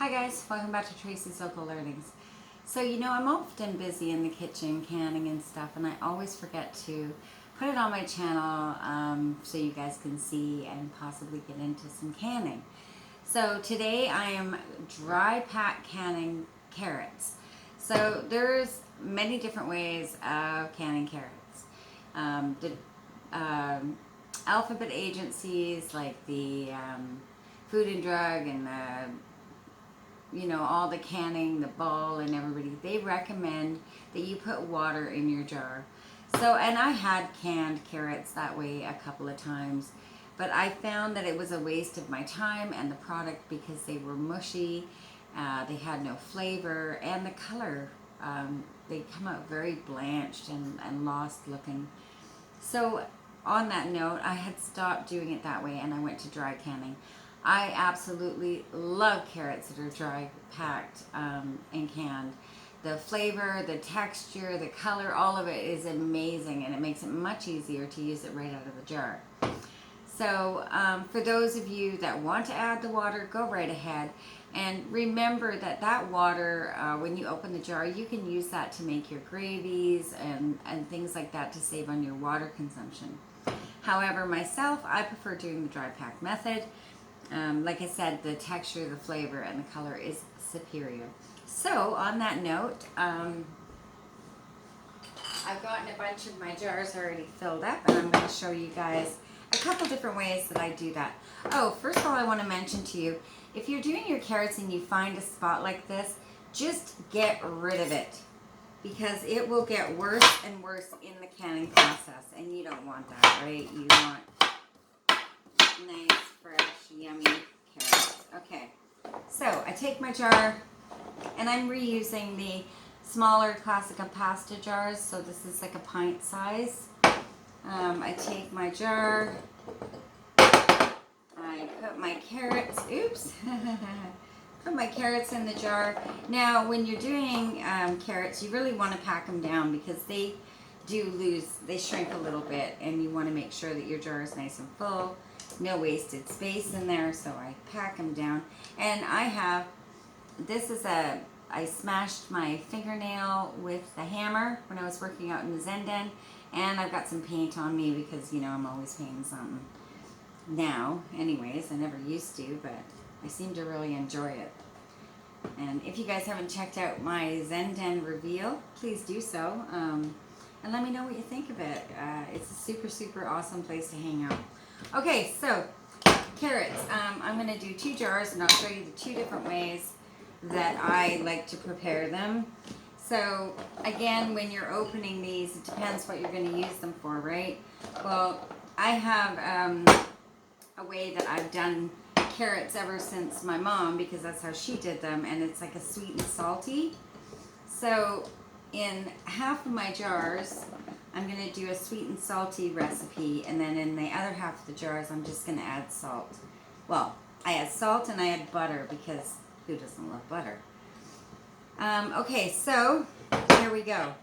Hi guys, welcome back to Tracy's Local Learnings. So I'm often busy in the kitchen canning and stuff, and I always forget to put it on my channel so you guys can see and possibly get into some canning. So today I am dry pack canning carrots. So there's many different ways of canning carrots. The alphabet agencies like the Food and Drug and the all the canning, the ball and everybody, they recommend that you put water in your jar. So, and I had canned carrots that way a couple of times, but I found that it was a waste of my time and the product because they were mushy, they had no flavor, and the color, they come out very blanched and lost looking. So on that note, I had stopped doing it that way and I went to dry canning. I absolutely love carrots that are dry packed and canned. The flavor, the texture, the color, all of it is amazing, and it makes it much easier to use it right out of the jar. So for those of you that want to add the water, go right ahead. And remember that that water, when you open the jar, you can use that to make your gravies and things like that to save on your water consumption. However, myself, I prefer doing the dry pack method. Like I said, the texture, the flavor, and the color is superior. So on that note, I've gotten a bunch of my jars already filled up, and I'm going to show you guys a couple different ways that I do that. Oh, first of all, I want to mention to you, if you're doing your carrots and you find a spot like this, just get rid of it, because it will get worse and worse in the canning process, and you don't want that, right? You want nice, fresh, yummy carrots. Okay, so I take my jar, and I'm reusing the smaller classic pasta jars, so this is like a pint size. I take my jar, I put my carrots, put my carrots in the jar. Now, when you're doing carrots, you really want to pack them down because they shrink a little bit, and you want to make sure that your jar is nice and full. No wasted space in there, so I pack them down. And I smashed my fingernail with the hammer when I was working out in the Zen Den, and I've got some paint on me because, I'm always painting something. Now, anyways, I never used to, but I seem to really enjoy it. And if you guys haven't checked out my Zen Den reveal, please do so. And let me know what you think of it. It's a super, super awesome place to hang out. Okay, so carrots. I'm going to do 2 jars, and I'll show you the 2 different ways that I like to prepare them. So again, when you're opening these, it depends what you're going to use them for, right? Well, I have a way that I've done carrots ever since my mom, because that's how she did them, and it's like a sweet and salty. So in half of my jars, I'm going to do a sweet and salty recipe, and then in the other half of the jars, I'm just going to add salt. Well, I add salt and I add butter, because who doesn't love butter? Okay, so here we go.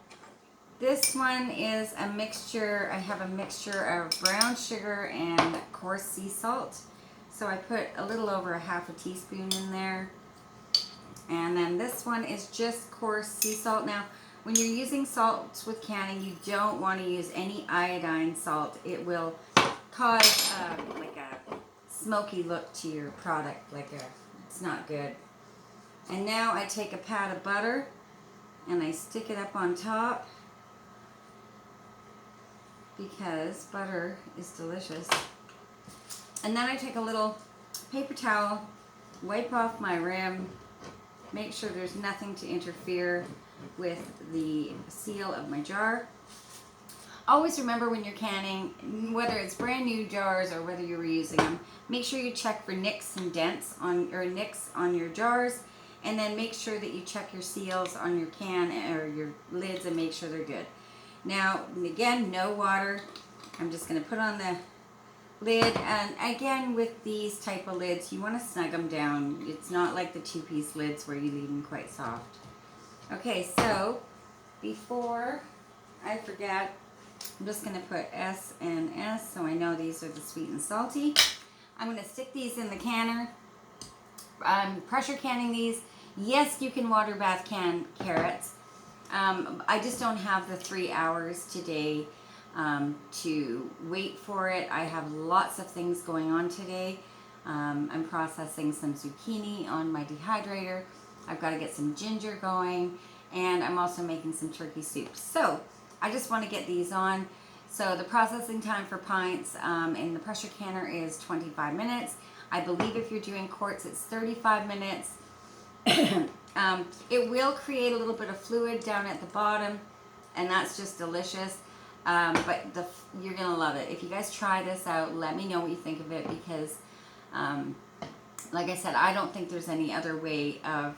This one is a mixture. I have a mixture of brown sugar and coarse sea salt. So I put a little over a half a teaspoon in there. And then this one is just coarse sea salt. Now, when you're using salts with canning, you don't want to use any iodine salt. It will cause like a smoky look to your product. It's not good. And now I take a pat of butter and I stick it up on top, because butter is delicious. And then I take a little paper towel, wipe off my rim, make sure there's nothing to interfere with the seal of my jar. Always remember, when you're canning, whether it's brand new jars or whether you're reusing them, make sure you check for nicks and dents nicks on your jars, and then make sure that you check your seals on your can or your lids and make sure they're good. Now, again, no water. I'm just going to put on the lid, and again, with these type of lids, you want to snug them down. It's not like the 2-piece lids where you leave them quite soft. Okay, so before I forget, I'm just going to put S and S, so I know these are the sweet and salty. I'm going to stick these in the canner, pressure canning these. Yes, you can water bath can carrots. I just don't have the 3 hours today to wait for it. I have lots of things going on today. I'm processing some zucchini on my dehydrator. I've got to get some ginger going, and I'm also making some turkey soup. So I just want to get these on. So the processing time for pints in the pressure canner is 25 minutes. I believe if you're doing quarts, it's 35 minutes. It will create a little bit of fluid down at the bottom, and that's just delicious. But you're gonna love it. If you guys try this out, let me know what you think of it, because like I said, I don't think there's any other way of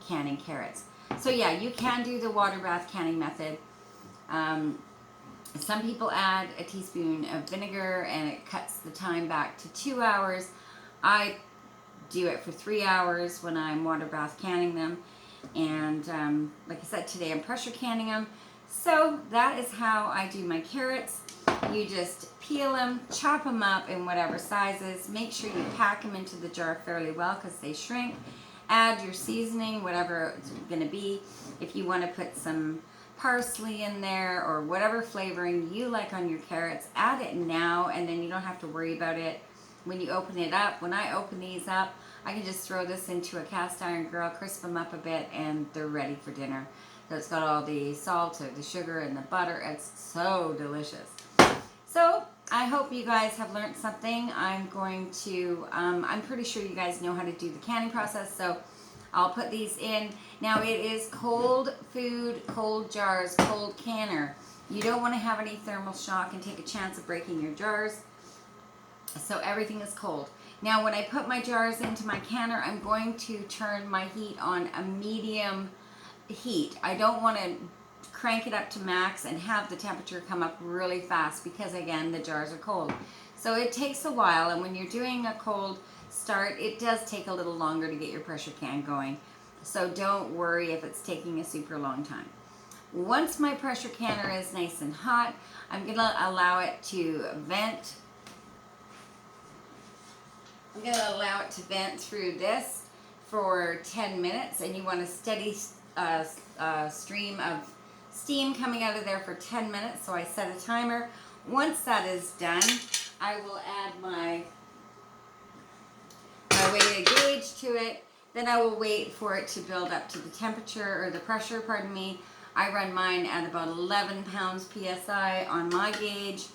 canning carrots. So yeah, you can do the water bath canning method. Some people add a teaspoon of vinegar and it cuts the time back to 2 hours. I do it for 3 hours when I'm water bath canning them. And like I said, today I'm pressure canning them. So that is how I do my carrots. You just peel them, chop them up in whatever sizes. Make sure you pack them into the jar fairly well because they shrink. Add your seasoning, whatever it's going to be. If you want to put some parsley in there or whatever flavoring you like on your carrots, add it now, and then you don't have to worry about it when you open it up. When I open these up, I can just throw this into a cast iron grill, crisp them up a bit, and they're ready for dinner. So it's got all the salt, or the sugar, and the butter. It's so delicious. So I hope you guys have learned something. I'm going to, I'm pretty sure you guys know how to do the canning process, so I'll put these in. Now it is cold food, cold jars, cold canner. You don't want to have any thermal shock and take a chance of breaking your jars. So everything is cold. Now when I put my jars into my canner, I'm going to turn my heat on a medium heat. I don't want to crank it up to max and have the temperature come up really fast, because again, the jars are cold. So it takes a while, and when you're doing a cold start, it does take a little longer to get your pressure can going. So don't worry if it's taking a super long time. Once my pressure canner is nice and hot, I'm going to allow it to vent. I'm going to allow it to vent through this for 10 minutes, and you want a steady stream of steam coming out of there for 10 minutes. So I set a timer. Once that is done, I will add my weighted gauge to it. Then I will wait for it to build up to the temperature, or the pressure, pardon me. I run mine at about 11 pounds PSI on my gauge.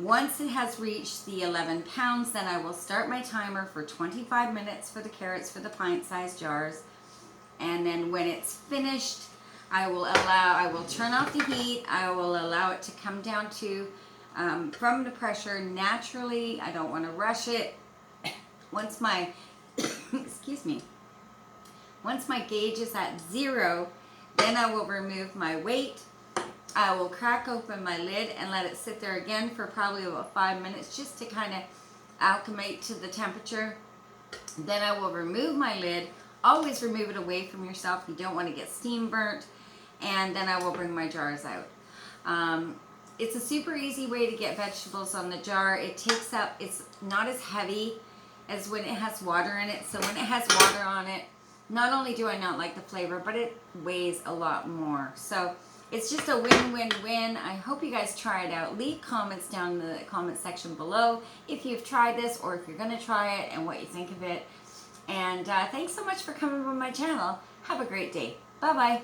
Once it has reached the 11 pounds, then I will start my timer for 25 minutes for the carrots for the pint-sized jars. And then when it's finished, I will turn off the heat. I will allow it to come down to, from the pressure naturally. I don't want to rush it. Once my, excuse me, once my gauge is at 0, then I will remove my weight. I will crack open my lid and let it sit there again for probably about 5 minutes, just to kind of acclimate to the temperature. Then I will remove my lid. Always remove it away from yourself. You don't want to get steam burnt. And then I will bring my jars out. It's a super easy way to get vegetables on the jar. It takes up, it's not as heavy as when it has water in it. So when it has water on it, not only do I not like the flavor, but it weighs a lot more. So it's just a win-win-win. I hope you guys try it out. Leave comments down in the comment section below if you've tried this, or if you're going to try it, and what you think of it. And thanks so much for coming on my channel. Have a great day. Bye-bye.